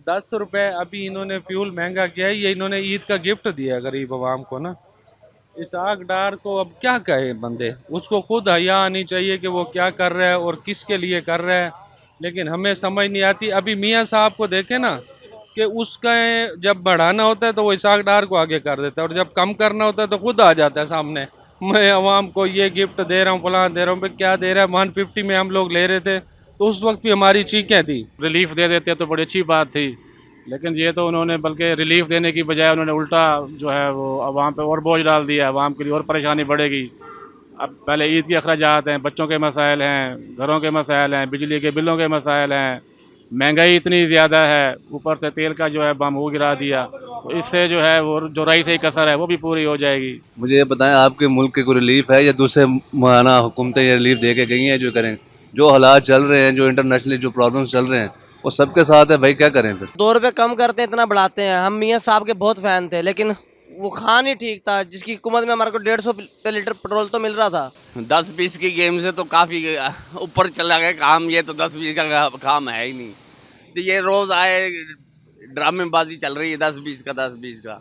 10 रुपए अभी इन्होंने फ्यूल महंगा किया है, ये इन्होंने ईद का गिफ्ट दिया है गरीब आवाम को ना। इसहाक डार को अब क्या कहे बंदे, उसको खुद हया आनी चाहिए कि वो क्या कर रहा है और किसके लिए कर रहा है, लेकिन हमें समझ नहीं आती। अभी मियाँ साहब को देखे ना कि उसका जब बढ़ाना होता है तो वो इसहाक डार को आगे कर देता है, और जब कम करना होता है तो खुद आ जाता है सामने, मैं अवाम को ये गिफ्ट दे रहा हूँ, फलां दे रहा हूँ। क्या दे रहा है? 150 में हम लोग ले रहे थे तो उस वक्त भी हमारी चीखें थी। रिलीफ दे देते तो बड़ी अच्छी बात थी, लेकिन ये तो उन्होंने बल्कि रिलीफ देने की बजाय उन्होंने उल्टा जो है वो अवाम पे और बोझ डाल दिया, अवाम के लिए और परेशानी बढ़ेगी। अब पहले ईद के अखराजात हैं, बच्चों के मसाइल हैं, घरों के मसाइल हैं, बिजली के बिलों के मसाइल हैं, महंगाई इतनी ज़्यादा है, ऊपर से तेल का जो है बम वो गिरा दिया, तो इससे जो है वो जो रई से कसर है वो भी पूरी हो जाएगी। मुझे ये बताएं, आपके मुल्क के कोई रिलीफ है या दूसरे माना हुकूमतें ये रिलीफ दे के गई हैं? जो करें, जो हालात चल रहे हैं, जो इंटरनेशनली जो प्रॉब्लम्स चल रहे हैं, वो सबके साथ है भाई, क्या करें फिर? 2 रुपए कम करते हैं, इतना बढ़ाते हैं। हम मियाँ साहब के बहुत फैन थे, लेकिन वो खान ही ठीक था, जिसकी हुकूमत में हमारे को 150 पे लीटर पेट्रोल तो मिल रहा था। 10-20 की गेम से तो काफी ऊपर चला गया काम। ये तो 10-20 का काम है ही नहीं। तो ये रोज आए ड्रामेबाजी चल रही है, 10-20 का 10-20 का।